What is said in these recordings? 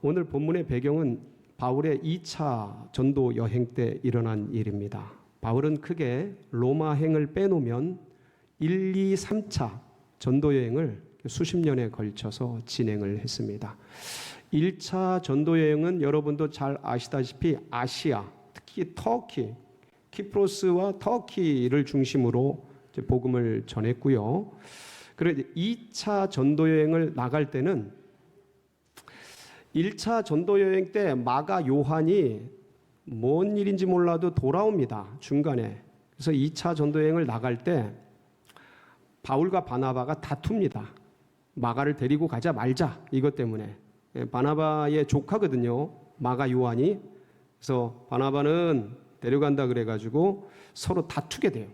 오늘 본문의 배경은 바울의 2차 전도 여행 때 일어난 일입니다. 바울은 크게 로마행을 빼놓으면 1, 2, 3차 전도 여행을 수십 년에 걸쳐서 진행을 했습니다. 1차 전도 여행은 여러분도 잘 아시다시피 아시아, 특히 터키, 키프로스와 터키를 중심으로 복음을 전했고요. 그런데 2차 전도 여행을 나갈 때는 1차 전도 여행 때 마가 요한이 뭔 일인지 몰라도 돌아옵니다. 중간에. 그래서 2차 전도 여행을 나갈 때 바울과 바나바가 다툽니다. 마가를 데리고 가자 말자 이것 때문에. 바나바의 조카거든요. 마가 요한이. 그래서 바나바는 데려간다 그래가지고 서로 다투게 돼요.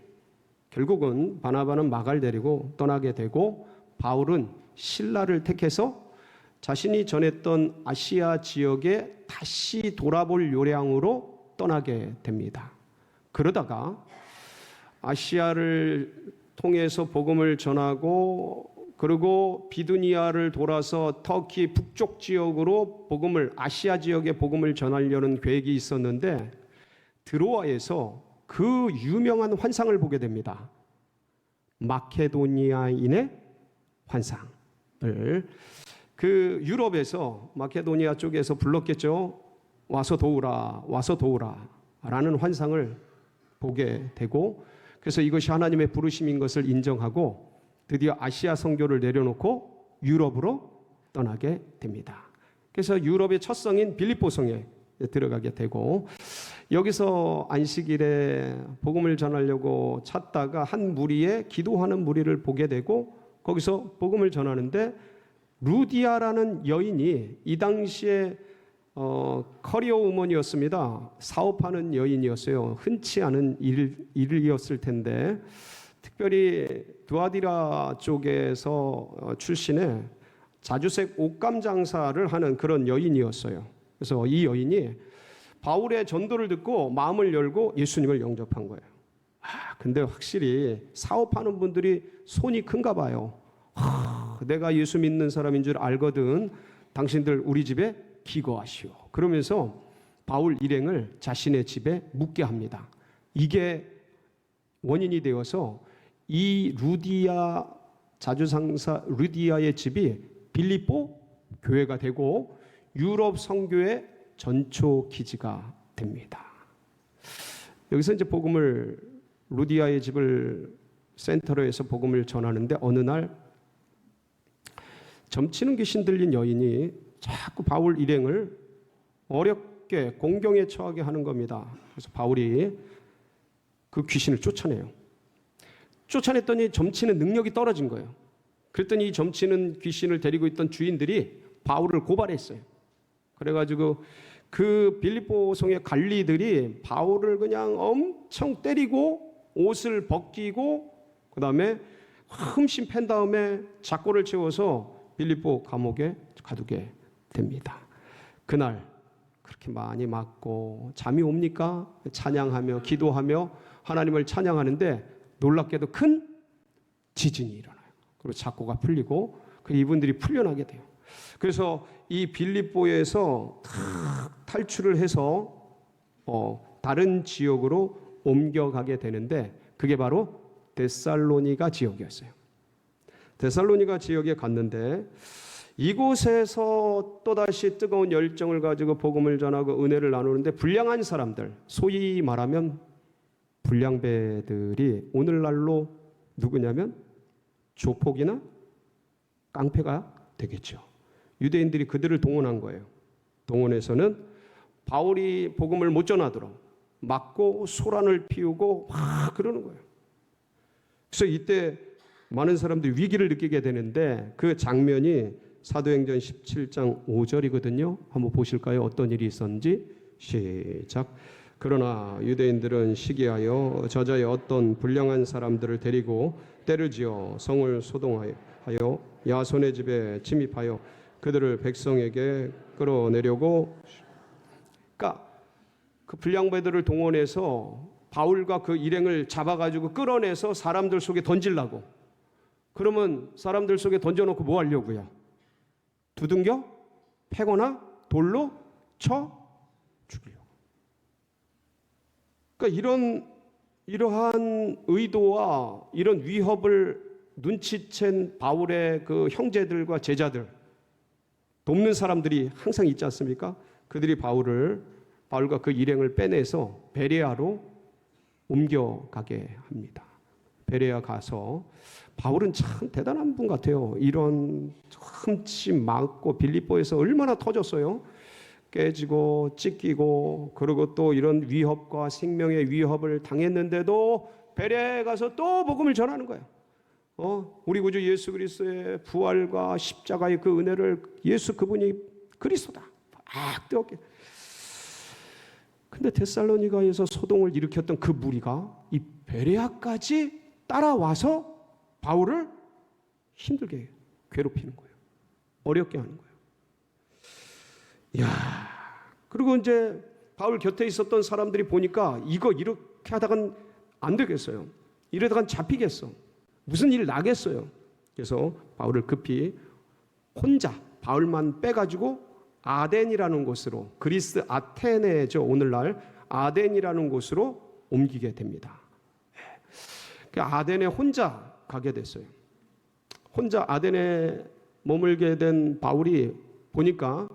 결국은 바나바는 마가를 데리고 떠나게 되고 바울은 실라를 택해서 자신이 전했던 아시아 지역에 다시 돌아볼 요량으로 떠나게 됩니다. 그러다가 아시아를 통해서 복음을 전하고 그리고 비두니아를 돌아서 터키 북쪽 지역으로 아시아 지역에 복음을 전하려는 계획이 있었는데 드로아에서 그 유명한 환상을 보게 됩니다. 마케도니아인의 환상을 그 유럽에서 마케도니아 쪽에서 불렀겠죠. 와서 도우라, 와서 도우라 라는 환상을 보게 되고 그래서 이것이 하나님의 부르심인 것을 인정하고 드디어 아시아 선교를 내려놓고 유럽으로 떠나게 됩니다. 그래서 유럽의 첫 성인 빌립보성에 들어가게 되고 여기서 안식일에 복음을 전하려고 찾다가 한 무리에 기도하는 무리를 보게 되고 거기서 복음을 전하는데 루디아라는 여인이 이 당시에 커리어 우먼이었습니다. 사업하는 여인이었어요. 흔치 않은 일이었을 텐데 특별히 두아디라 쪽에서 출신의 자주색 옷감 장사를 하는 그런 여인이었어요. 그래서 이 여인이 바울의 전도를 듣고 마음을 열고 예수님을 영접한 거예요. 근데 확실히 사업하는 분들이 손이 큰가 봐요. 내가 예수 믿는 사람인 줄 알거든. 당신들 우리 집에 기거하시오. 그러면서 바울 일행을 자신의 집에 묵게 합니다. 이게 원인이 되어서 이 루디아 자주상사 루디아의 집이 빌립보 교회가 되고 유럽 선교의 전초 기지가 됩니다. 여기서 이제 복음을 루디아의 집을 센터로 해서 복음을 전하는데 어느 날 점치는 귀신 들린 여인이 자꾸 바울 일행을 어렵게 공경에 처하게 하는 겁니다. 그래서 바울이 그 귀신을 쫓아내요. 쫓아냈더니 점치는 능력이 떨어진 거예요. 그랬더니 이 점치는 귀신을 데리고 있던 주인들이 바울을 고발했어요. 그래가지고 그 빌립보 성의 관리들이 바울을 그냥 엄청 때리고 옷을 벗기고 그 다음에 흠씬 팬 다음에 작고를 채워서 빌립보 감옥에 가두게 됩니다. 그날 그렇게 많이 맞고 잠이 옵니까? 찬양하며 기도하며 하나님을 찬양하는데 놀랍게도 큰 지진이 일어나요. 그리고 작고가 풀리고 그 이분들이 풀려나게 돼요. 그래서 이 빌립보에서 탈출을 해서 다른 지역으로 옮겨가게 되는데 그게 바로 데살로니가 지역이었어요. 데살로니가 지역에 갔는데 이곳에서 또다시 뜨거운 열정을 가지고 복음을 전하고 은혜를 나누는데 불량한 사람들, 소위 말하면 불량배들이 오늘날로 누구냐면 조폭이나 깡패가 되겠죠. 유대인들이 그들을 동원한 거예요. 동원해서는 바울이 복음을 못 전하도록 막고 소란을 피우고 막 그러는 거예요. 그래서 이때 많은 사람들이 위기를 느끼게 되는데 그 장면이 사도행전 17장 5절이거든요. 한번 보실까요? 어떤 일이 있었는지. 시작. 그러나 유대인들은 시기하여 저자의 어떤 불량한 사람들을 데리고 때를 지어 성을 소동하여 야손의 집에 침입하여 그들을 백성에게 끌어내려고. 그러니까 그 불량배들을 동원해서 바울과 그 일행을 잡아가지고 끌어내서 사람들 속에 던지려고. 그러면 사람들 속에 던져놓고 뭐 하려고요? 두들겨 패거나 돌로 쳐 죽이려고. 그러니까 이러한 의도와 이런 위협을 눈치챈 바울의 그 형제들과 제자들, 돕는 사람들이 항상 있지 않습니까? 그들이 바울과 그 일행을 빼내서 베레아로 옮겨가게 합니다. 베레아 가서 바울은 참 대단한 분 같아요. 이런 흠집 맞고 빌립보에서 얼마나 터졌어요. 깨지고 찢기고 그리고 또 이런 위협과 생명의 위협을 당했는데도 베레아에 가서 또 복음을 전하는 거예요. 우리 구주 예수 그리스도의 부활과 십자가의 그 은혜를 예수 그분이 그리스도다. 막 뜨겁게. 근데 데살로니가에서 소동을 일으켰던 그 무리가 이 베레아까지 따라와서 바울을 힘들게 괴롭히는 거예요. 어렵게 하는 거예요. 이야, 그리고 이제 바울 곁에 있었던 사람들이 보니까 이거 이렇게 하다간 안 되겠어요. 이러다간 잡히겠어. 무슨 일 나겠어요. 그래서 바울을 급히 혼자 바울만 빼가지고 아덴이라는 곳으로, 그리스 아테네죠. 오늘날 아덴이라는 곳으로 옮기게 됩니다. 아덴에 혼자 가게 됐어요. 혼자 아덴에 머물게 된 바울이 보니까,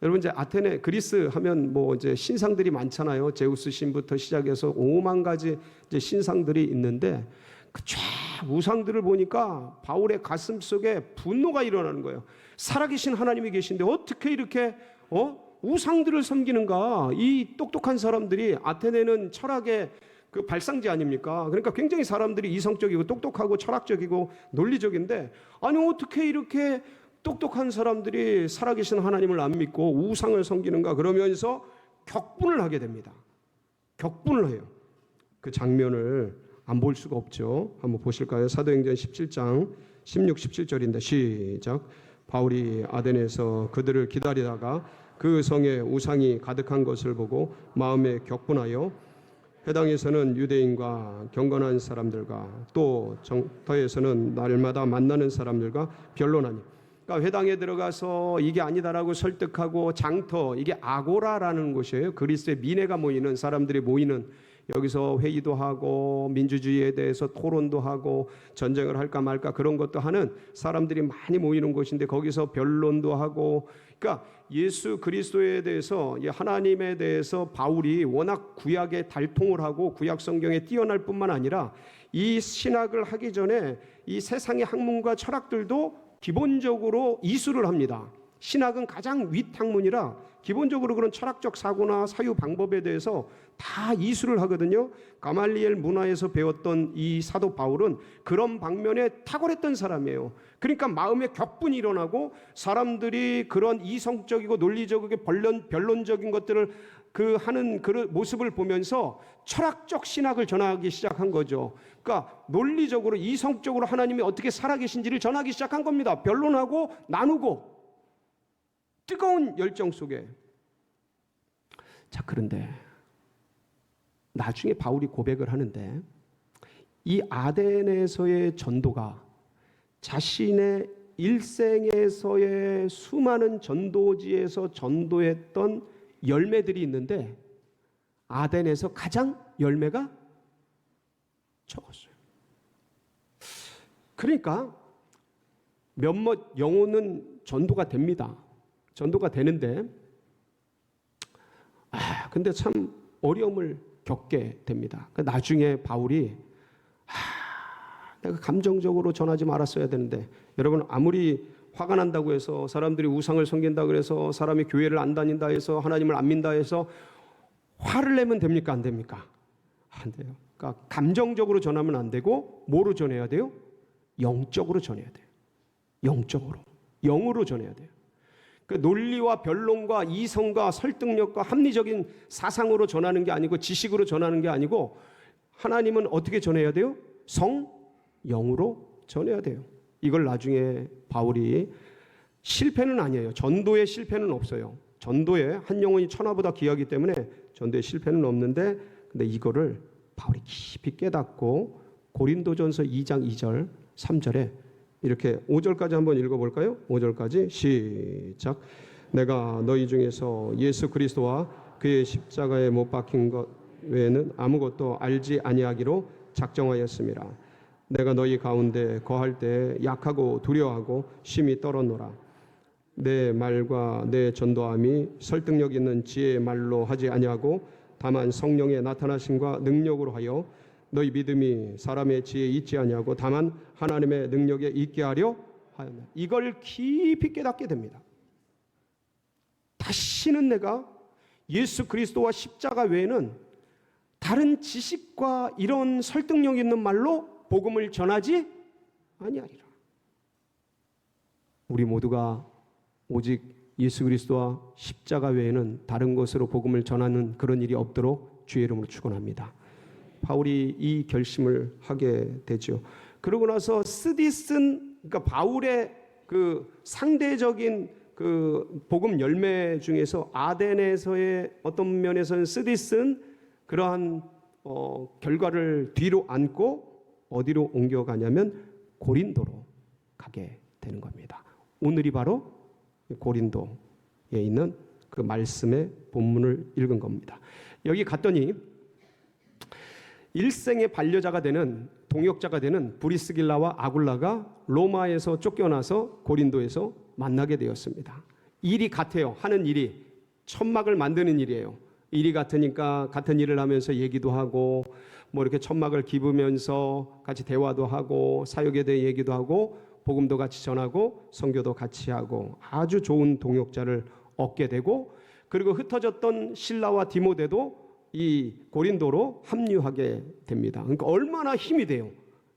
여러분 이제 아테네 그리스 하면 뭐 이제 신상들이 많잖아요. 제우스 신부터 시작해서 5만 가지 이제 신상들이 있는데 그 우상들을 보니까 바울의 가슴 속에 분노가 일어나는 거예요. 살아계신 하나님이 계신데 어떻게 이렇게 우상들을 섬기는가? 이 똑똑한 사람들이, 아테네는 철학의 그 발상지 아닙니까? 그러니까 굉장히 사람들이 이성적이고 똑똑하고 철학적이고 논리적인데, 아니 어떻게 이렇게 똑똑한 사람들이 살아계신 하나님을 안 믿고 우상을 섬기는가? 그러면서 격분을 하게 됩니다. 격분을 해요. 그 장면을 안 볼 수가 없죠. 한번 보실까요? 사도행전 17장 16, 17절인데 시작. 바울이 아덴에서 그들을 기다리다가 그 성에 우상이 가득한 것을 보고 마음에 격분하여 회당에서는 유대인과 경건한 사람들과 또 정터에서는 날마다 만나는 사람들과 변론하니, 그러니까 회당에 들어가서 이게 아니다라고 설득하고, 장터, 이게 아고라라는 곳이에요. 그리스의 민회가 모이는, 사람들이 모이는, 여기서 회의도 하고 민주주의에 대해서 토론도 하고 전쟁을 할까 말까 그런 것도 하는 사람들이 많이 모이는 곳인데, 거기서 변론도 하고, 그러니까 예수 그리스도에 대해서, 하나님에 대해서 바울이 워낙 구약에 달통을 하고 구약 성경에 뛰어날 뿐만 아니라 이 신학을 하기 전에 이 세상의 학문과 철학들도 기본적으로 이수를 합니다. 신학은 가장 윗학문이라 기본적으로 그런 철학적 사고나 사유 방법에 대해서 다 이수를 하거든요. 가말리엘 문화에서 배웠던 이 사도 바울은 그런 방면에 탁월했던 사람이에요. 그러니까 마음에 격분이 일어나고 사람들이 그런 이성적이고 논리적이고 변론적인 것들을 하는 그 모습을 보면서 철학적 신학을 전하기 시작한 거죠. 그러니까 논리적으로 이성적으로 하나님이 어떻게 살아계신지를 전하기 시작한 겁니다. 변론하고 나누고 뜨거운 열정 속에. 자, 그런데 나중에 바울이 고백을 하는데, 이 아덴에서의 전도가 자신의 일생에서의 수많은 전도지에서 전도했던 열매들이 있는데 아덴에서 가장 열매가 적었어요. 그러니까 몇몇 영혼은 전도가 됩니다. 전도가 되는데 근데 참 어려움을 겪게 됩니다. 나중에 바울이 내가 감정적으로 전하지 말았어야 되는데, 여러분 아무리 화가 난다고 해서 사람들이 우상을 섬긴다 그래서 사람이 교회를 안 다닌다 해서 하나님을 안 믿는다 해서 화를 내면 됩니까? 안 됩니까? 안 돼요. 그러니까 감정적으로 전하면 안 되고 뭐로 전해야 돼요? 영적으로 전해야 돼요. 영적으로, 영으로 전해야 돼요. 그 논리와 변론과 이성과 설득력과 합리적인 사상으로 전하는 게 아니고, 지식으로 전하는 게 아니고, 하나님은 어떻게 전해야 돼요? 영으로 전해야 돼요. 이걸 나중에 바울이, 실패는 아니에요. 전도의 실패는 없어요. 전도에 한 영혼이 천하보다 귀하기 때문에 전도의 실패는 없는데, 근데 이거를 바울이 깊이 깨닫고 고린도전서 2장 2절 3절에 이렇게 5절까지 한번 읽어볼까요? 5절까지 시작. 내가 너희 중에서 예수 그리스도와 그의 십자가에 못 박힌 것 외에는 아무것도 알지 아니하기로 작정하였음이라. 내가 너희 가운데 거할 때 약하고 두려워하고 심히 떨었노라. 내 말과 내 전도함이 설득력 있는 지혜의 말로 하지 아니하고 다만 성령의 나타나심과 능력으로 하여 너희 믿음이 사람의 지혜에 있지 아니하고 다만 하나님의 능력에 있게 하려 하였나. 이걸 깊이 깨닫게 됩니다. 다시는 내가 예수 그리스도와 십자가 외에는 다른 지식과 이런 설득력 있는 말로 복음을 전하지 아니하리라. 우리 모두가 오직 예수 그리스도와 십자가 외에는 다른 것으로 복음을 전하는 그런 일이 없도록 주의 이름으로 축원합니다. 바울이 이 결심을 하게 되죠. 그러고 나서 쓰디쓴, 그러니까 바울의 그 상대적인 그 복음 열매 중에서 아덴에서의 어떤 면에서는 쓰디쓴 그러한 결과를 뒤로 안고 어디로 옮겨가냐면 고린도로 가게 되는 겁니다. 오늘이 바로 고린도에 있는 그 말씀의 본문을 읽은 겁니다. 여기 갔더니 일생의 반려자가 되는 동역자가 되는 브리스길라와 아굴라가 로마에서 쫓겨나서 고린도에서 만나게 되었습니다. 일이 같아요. 하는 일이 천막을 만드는 일이에요. 일이 같으니까 같은 일을 하면서 얘기도 하고 뭐 이렇게 천막을 기부면서 같이 대화도 하고 사역에 대해 얘기도 하고 복음도 같이 전하고 선교도 같이 하고 아주 좋은 동역자를 얻게 되고, 그리고 흩어졌던 실라와 디모데도 이 고린도로 합류하게 됩니다. 그러니까 얼마나 힘이 돼요.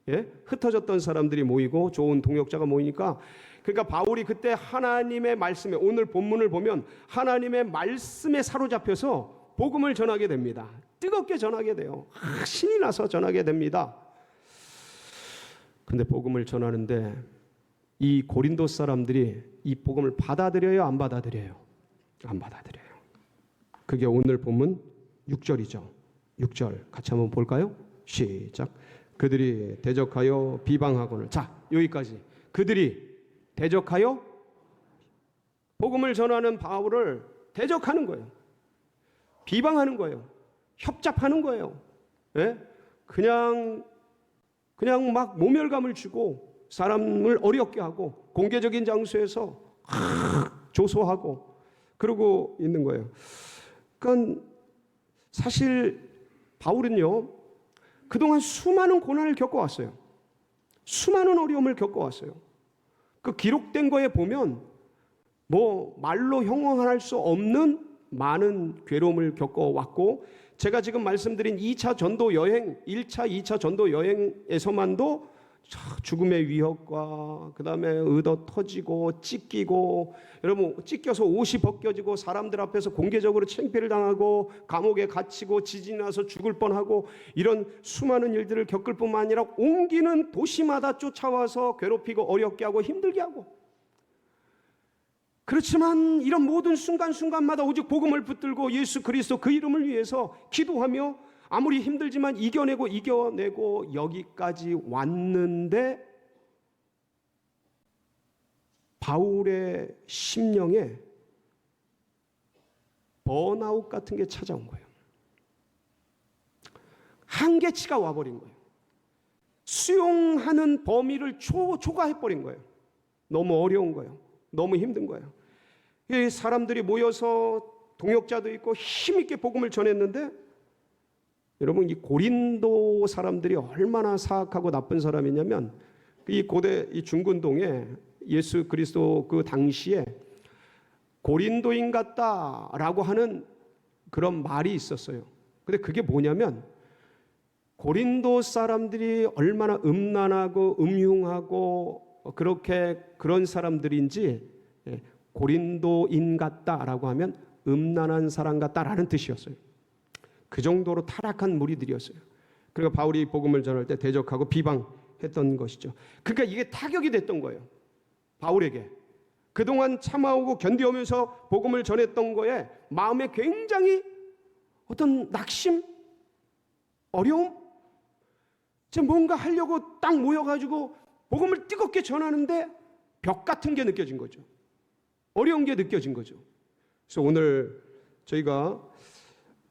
예? 흩어졌던 사람들이 모이고 좋은 동역자가 모이니까, 그러니까 바울이 그때 하나님의 말씀에, 오늘 본문을 보면 하나님의 말씀에 사로잡혀서 복음을 전하게 됩니다. 뜨겁게 전하게 돼요. 신이 나서 전하게 됩니다. 근데 복음을 전하는데 이 고린도 사람들이 이 복음을 받아들여요, 안 받아들여요? 안 받아들여요. 그게 오늘 본문 6절이죠. 6절 같이 한번 볼까요? 시작. 그들이 대적하여 비방하고는, 자, 여기까지. 그들이 대적하여, 복음을 전하는 바울을 대적하는 거예요. 비방하는 거예요. 협잡하는 거예요. 예? 그냥 막 모멸감을 주고 사람을 어렵게 하고 공개적인 장소에서 조소하고 그러고 있는 거예요. 그러니까 사실 바울은요, 그동안 수많은 고난을 겪어왔어요. 수많은 어려움을 겪어왔어요. 그 기록된 거에 보면 뭐 말로 형용할 수 없는 많은 괴로움을 겪어왔고, 제가 지금 말씀드린 2차 전도 여행, 1차, 2차 전도 여행에서만도 죽음의 위협과 그 다음에 의도 터지고 찢기고, 여러분 찢겨서 옷이 벗겨지고 사람들 앞에서 공개적으로 창피를 당하고 감옥에 갇히고 지진이 나서 죽을 뻔하고, 이런 수많은 일들을 겪을 뿐만 아니라 옮기는 도시마다 쫓아와서 괴롭히고 어렵게 하고 힘들게 하고, 그렇지만 이런 모든 순간순간마다 오직 복음을 붙들고 예수 그리스도 그 이름을 위해서 기도하며 아무리 힘들지만 이겨내고 여기까지 왔는데, 바울의 심령에 번아웃 같은 게 찾아온 거예요. 한계치가 와버린 거예요. 수용하는 범위를 초과해버린 거예요. 너무 어려운 거예요. 너무 힘든 거예요. 이 사람들이 모여서 동역자도 있고 힘있게 복음을 전했는데, 여러분 이 고린도 사람들이 얼마나 사악하고 나쁜 사람이냐면, 이 고대 이 중근동에 예수 그리스도 그 당시에 고린도인 같다라고 하는 그런 말이 있었어요. 근데 그게 뭐냐면, 고린도 사람들이 얼마나 음란하고 음흉하고 그렇게 그런 사람들인지, 고린도인 같다라고 하면 음란한 사람 같다라는 뜻이었어요. 그 정도로 타락한 무리들이었어요. 그러니까 바울이 복음을 전할 때 대적하고 비방했던 것이죠. 그러니까 이게 타격이 됐던 거예요. 바울에게 그동안 참아오고 견디오면서 복음을 전했던 거에 마음에 굉장히 어떤 낙심, 어려움, 지금 뭔가 하려고 딱 모여가지고 복음을 뜨겁게 전하는데 벽 같은 게 느껴진 거죠. 어려운 게 느껴진 거죠. 그래서 오늘 저희가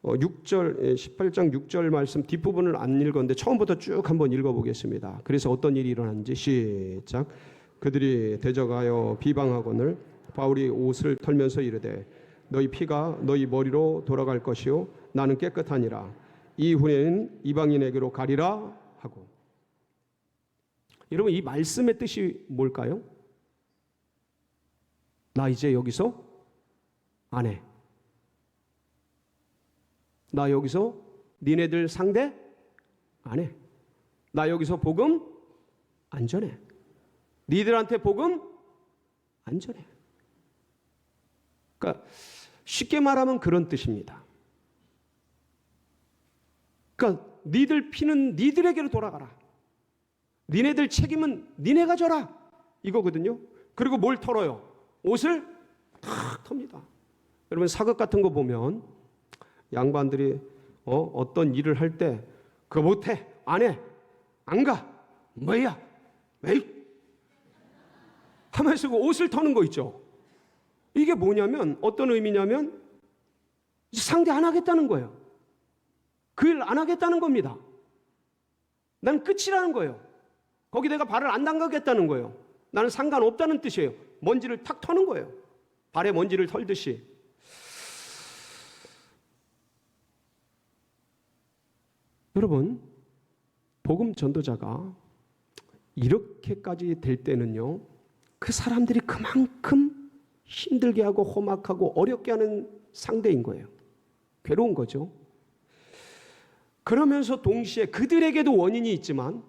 18장 6절 말씀 뒷부분을 안 읽었는데 처음부터 쭉 한번 읽어보겠습니다. 그래서 어떤 일이 일어났는지 시작. 그들이 대적하여 비방하거늘 바울이 옷을 털면서 이르되 너희 피가 너희 머리로 돌아갈 것이요 나는 깨끗하니라. 이후에는 이방인에게로 가리라 하고. 여러분, 이 말씀의 뜻이 뭘까요? 나 이제 여기서 안 해. 나 여기서 니네들 상대 안 해. 나 여기서 복음 안 전해. 니들한테 복음 안 전해. 그러니까 쉽게 말하면 그런 뜻입니다. 그러니까 니들 피는 니들에게로 돌아가라. 니네들 책임은 니네가 져라. 이거거든요. 그리고 뭘 털어요? 옷을 탁 텁니다. 여러분, 사극 같은 거 보면 양반들이 어떤 일을 할 때 그거 못해, 안 해, 안 가, 뭐야, 에이 하면서 그 옷을 터는 거 있죠. 이게 뭐냐면, 어떤 의미냐면 상대 안 하겠다는 거예요. 그 일 안 하겠다는 겁니다. 난 끝이라는 거예요. 거기 내가 발을 안 담가겠다는 거예요. 나는 상관없다는 뜻이에요. 먼지를 탁 터는 거예요. 발에 먼지를 털듯이. 여러분, 복음 전도자가 이렇게까지 될 때는요, 그 사람들이 그만큼 힘들게 하고 험악하고 어렵게 하는 상대인 거예요. 괴로운 거죠. 그러면서 동시에 그들에게도 원인이 있지만,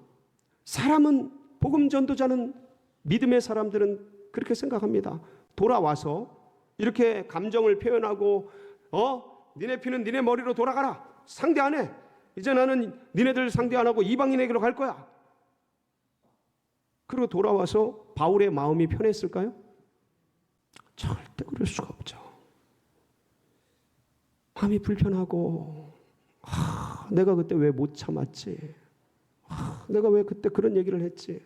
사람은, 복음 전도자는, 믿음의 사람들은 그렇게 생각합니다. 돌아와서 이렇게 감정을 표현하고 니네 피는 니네 머리로 돌아가라. 상대 안 해. 이제 나는 니네들 상대 안 하고 이방인에게로 갈 거야. 그리고 돌아와서 바울의 마음이 편했을까요? 절대 그럴 수가 없죠. 마음이 불편하고, 내가 그때 왜 못 참았지? 내가 왜 그때 그런 얘기를 했지?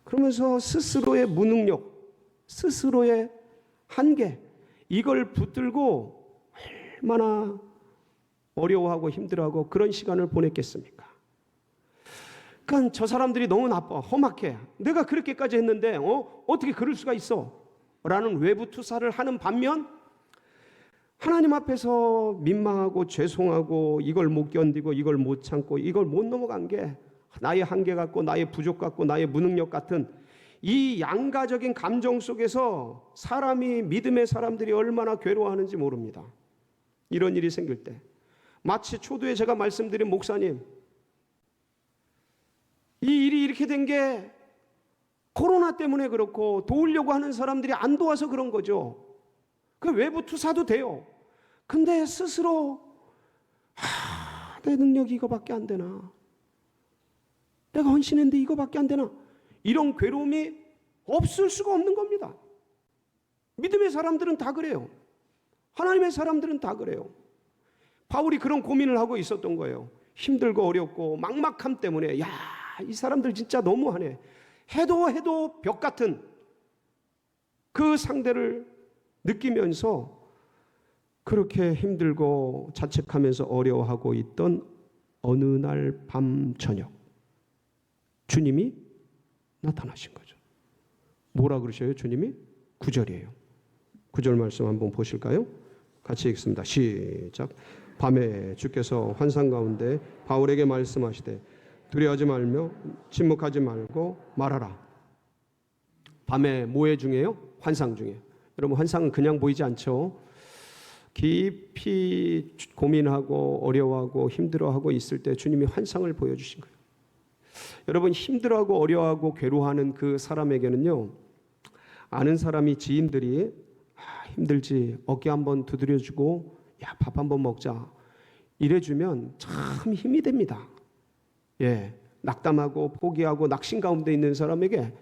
그러면서 스스로의 무능력, 스스로의 한계, 이걸 붙들고 얼마나 어려워하고 힘들어하고 그런 시간을 보냈겠습니까? 그러니까 저 사람들이 너무 나빠, 험악해. 내가 그렇게까지 했는데 어떻게 그럴 수가 있어? 라는 외부 투사를 하는 반면, 하나님 앞에서 민망하고 죄송하고 이걸 못 견디고 이걸 못 참고 이걸 못 넘어간 게 나의 한계 같고 나의 부족 같고 나의 무능력 같은 이 양가적인 감정 속에서 사람이, 믿음의 사람들이 얼마나 괴로워하는지 모릅니다. 이런 일이 생길 때. 마치 초두에 제가 말씀드린 목사님, 이 일이 이렇게 된 게 코로나 때문에 그렇고 도우려고 하는 사람들이 안 도와서 그런 거죠. 그 외부 투사도 돼요. 근데 스스로 내 능력이 이거밖에 안 되나? 내가 헌신했는데 이거밖에 안 되나? 이런 괴로움이 없을 수가 없는 겁니다. 믿음의 사람들은 다 그래요. 하나님의 사람들은 다 그래요. 바울이 그런 고민을 하고 있었던 거예요. 힘들고 어렵고 막막함 때문에 이 사람들 진짜 너무하네. 해도 벽 같은 그 상대를 느끼면서 그렇게 힘들고 자책하면서 어려워하고 있던 어느 날 밤 저녁, 주님이 나타나신 거죠. 뭐라 그러셔요, 주님이? 9절이에요. 9절 말씀 한번 보실까요? 같이 읽습니다. 시작. 밤에 주께서 환상 가운데 바울에게 말씀하시되 두려워하지 말며 침묵하지 말고 말하라. 밤에 뭐해 중에요? 환상 중에. 여러분, 환상은 그냥 보이지 않죠. 깊이 고민하고 어려워하고 힘들어하고 있을 때 주님이 환상을 보여주신 거예요. 여러분, 힘들어하고 어려워하고 괴로워하는 그 사람에게는요, 아는 사람이, 지인들이 힘들지, 어깨 한번 두드려주고 밥 한번 먹자 이래주면 참 힘이 됩니다. 낙담하고 포기하고 낙심 가운데 있는 사람에게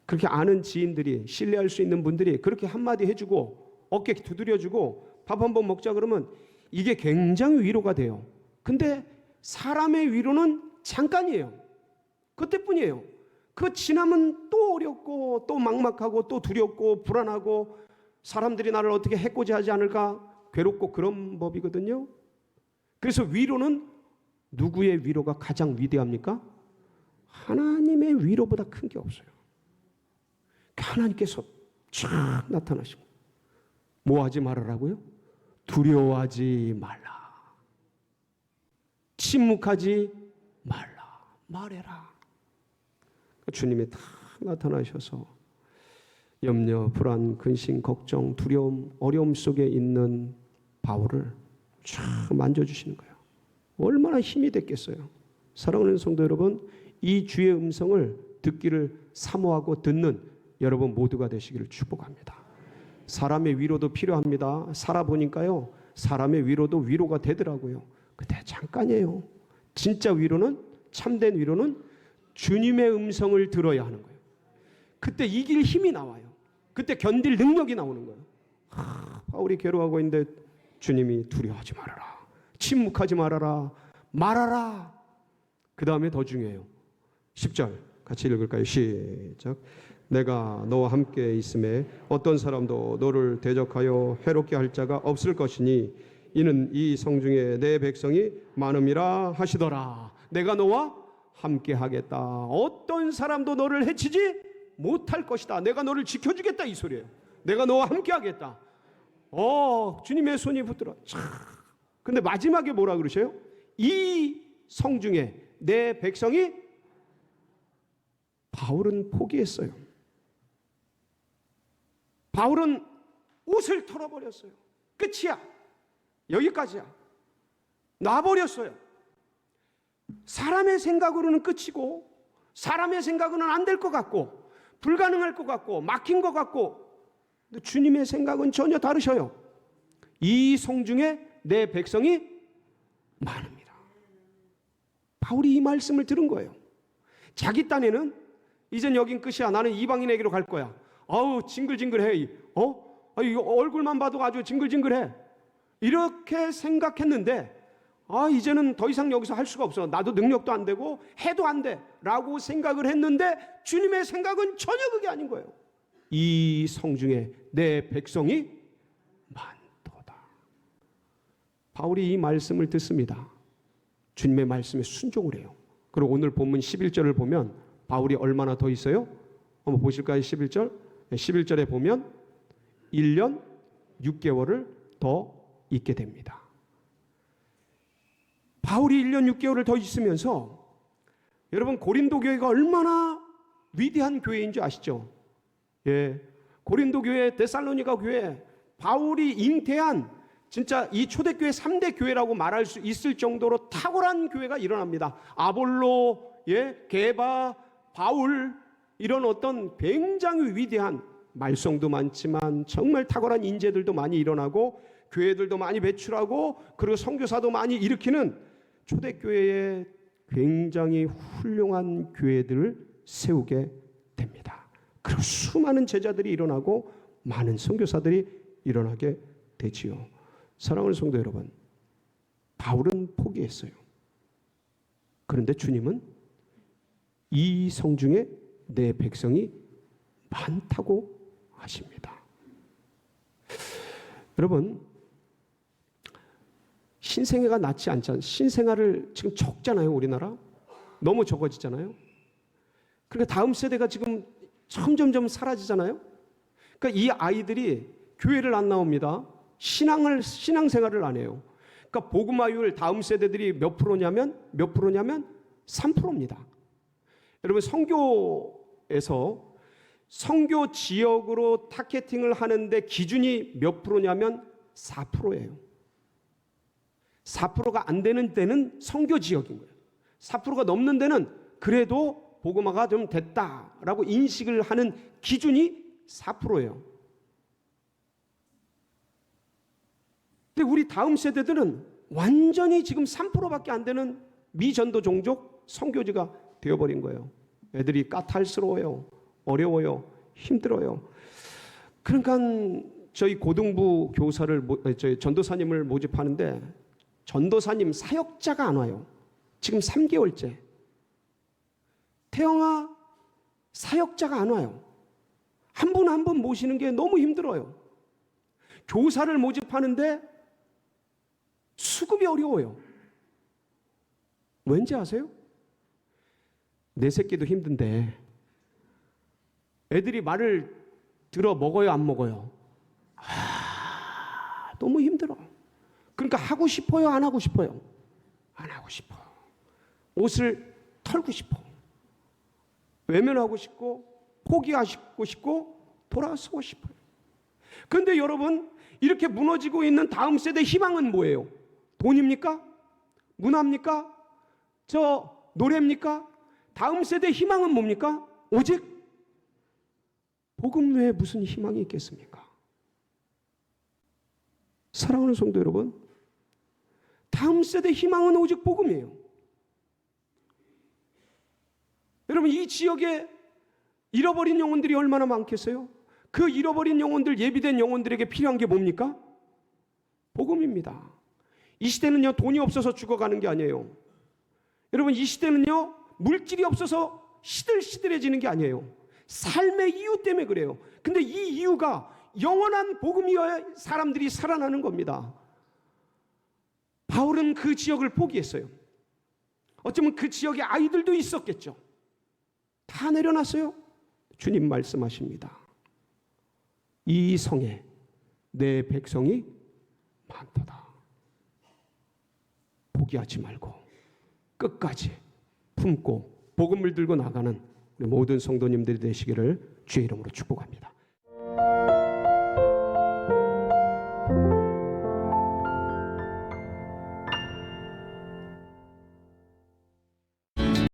그렇게 아는 지인들이, 신뢰할 수 있는 분들이 그렇게 한마디 해주고 어깨 두드려주고 밥 한번 먹자 그러면 이게 굉장히 위로가 돼요. 근데 사람의 위로는 잠깐이에요. 그때뿐이에요. 그 지나면 또 어렵고 또 막막하고 또 두렵고 불안하고 사람들이 나를 어떻게 해코지하지 않을까 괴롭고 그런 법이거든요. 그래서 위로는 누구의 위로가 가장 위대합니까? 하나님의 위로보다 큰 게 없어요. 하나님께서 쫙 나타나시고 뭐 하지 말으라고요? 두려워하지 말라. 침묵하지 말라. 말해라. 주님이 다 나타나셔서 염려, 불안, 근심, 걱정, 두려움, 어려움 속에 있는 바울을 쫙 만져주시는 거예요. 얼마나 힘이 됐겠어요. 사랑하는 성도 여러분, 이 주의 음성을 듣기를 사모하고 듣는 여러분 모두가 되시기를 축복합니다. 사람의 위로도 필요합니다. 살아보니까요, 사람의 위로도 위로가 되더라고요. 근데 잠깐이에요. 진짜 위로는, 참된 위로는 주님의 음성을 들어야 하는 거예요. 그때 이길 힘이 나와요. 그때 견딜 능력이 나오는 거예요. 바울이 괴로워하고 있는데 주님이 두려워하지 말아라. 침묵하지 말아라. 말하라. 그 다음에 더 중요해요. 10절 같이 읽을까요? 시작. 내가 너와 함께 있음에 어떤 사람도 너를 대적하여 해롭게 할 자가 없을 것이니 이는 이 성중에 내 백성이 많음이라 하시더라. 내가 너와 함께 하겠다. 어떤 사람도 너를 해치지 못할 것이다. 내가 너를 지켜주겠다 이 소리예요. 내가 너와 함께 하겠다. 주님의 손이 붙들어. 근데 마지막에 뭐라 그러셔요? 이 성중에 내 백성이 바울은 포기했어요. 바울은 옷을 털어버렸어요. 끝이야. 여기까지야. 놔버렸어요. 사람의 생각으로는 끝이고 사람의 생각으로는 안 될 것 같고 불가능할 것 같고 막힌 것 같고 근데 주님의 생각은 전혀 다르셔요. 이 성중에 내 백성이 많습니다. 바울이 이 말씀을 들은 거예요. 자기 딴에는 이젠 여긴 끝이야. 나는 이방인에게로 갈 거야. 아우 징글징글해. 이거 얼굴만 봐도 아주 징글징글해. 이렇게 생각했는데 이제는 더 이상 여기서 할 수가 없어. 나도 능력도 안 되고 해도 안 돼 라고 생각을 했는데 주님의 생각은 전혀 그게 아닌 거예요. 이 성중에 내 백성이 많도다. 바울이 이 말씀을 듣습니다. 주님의 말씀에 순종을 해요. 그리고 오늘 본문 11절을 보면 바울이 얼마나 더 있어요? 한번 보실까요? 11절. 11절에 보면 1년 6개월을 더 있게 됩니다. 바울이 1년 6개월을 더 있으면서 여러분 고린도 교회가 얼마나 위대한 교회인 줄 아시죠? 예, 고린도 교회, 데살로니가 교회, 바울이 잉태한 진짜 이 초대교회 3대 교회라고 말할 수 있을 정도로 탁월한 교회가 일어납니다. 아볼로, 게바, 바울 이런 어떤 굉장히 위대한 말썽도 많지만 정말 탁월한 인재들도 많이 일어나고 교회들도 많이 배출하고 그리고 선교사도 많이 일으키는 초대교회의 굉장히 훌륭한 교회들을 세우게 됩니다. 그리고 수많은 제자들이 일어나고 많은 선교사들이 일어나게 되지요. 사랑하는 성도 여러분, 바울은 포기했어요. 그런데 주님은 이 성중에 내 백성이 많다고 하십니다. 여러분, 신생아가 낳지 않잖아요. 신생아를 지금 적잖아요. 우리나라 너무 적어지잖아요. 그러니까 다음 세대가 지금 점점점 사라지잖아요. 그러니까 이 아이들이 교회를 안 나옵니다. 신앙생활을 안 해요. 그러니까 복음화율 다음 세대들이 몇 프로냐면 3%입니다. 여러분 선교에서 선교 지역으로 타겟팅을 하는데 기준이 몇 프로냐면 4%예요. 4%가 안 되는 데는 선교 지역인 거예요. 4%가 넘는 데는 그래도 복음화가 좀 됐다라고 인식을 하는 기준이 4%예요. 근데 우리 다음 세대들은 완전히 지금 3%밖에 안 되는 미전도 종족 선교지가 되어버린 거예요. 애들이 까탈스러워요. 어려워요. 힘들어요. 그러니까 저희 고등부 교사를 저희 전도사님을 모집하는데 전도사님 사역자가 안 와요. 지금 3개월째. 태영아 사역자가 안 와요. 한 분 한 분 모시는 게 너무 힘들어요. 교사를 모집하는데 수급이 어려워요. 왠지 아세요? 내 새끼도 힘든데 애들이 말을 들어 먹어요, 안 먹어요? 너무 힘들어. 그러니까 하고 싶어요, 안 하고 싶어요? 안 하고 싶어요. 옷을 털고 싶어. 외면하고 싶고 포기하고 싶고 돌아서고 싶어요. 그런데 여러분, 이렇게 무너지고 있는 다음 세대 희망은 뭐예요? 돈입니까? 문화입니까? 노래입니까? 다음 세대 희망은 뭡니까? 오직 복음 외에 무슨 희망이 있겠습니까? 사랑하는 성도 여러분, 다음 세대 희망은 오직 복음이에요. 여러분, 이 지역에 잃어버린 영혼들이 얼마나 많겠어요? 그 잃어버린 영혼들, 예비된 영혼들에게 필요한 게 뭡니까? 복음입니다. 이 시대는요, 돈이 없어서 죽어가는 게 아니에요. 여러분, 이 시대는요, 물질이 없어서 시들시들해지는 게 아니에요. 삶의 이유 때문에 그래요. 근데 이 이유가 영원한 복음이어야 사람들이 살아나는 겁니다. 바울은 그 지역을 포기했어요. 어쩌면 그 지역에 아이들도 있었겠죠. 다 내려놨어요. 주님 말씀하십니다. 이 성에 내 백성이 많도다. 포기하지 말고 끝까지 품고 복음을 들고 나가는 우리 모든 성도님들이 되시기를 주의 이름으로 축복합니다.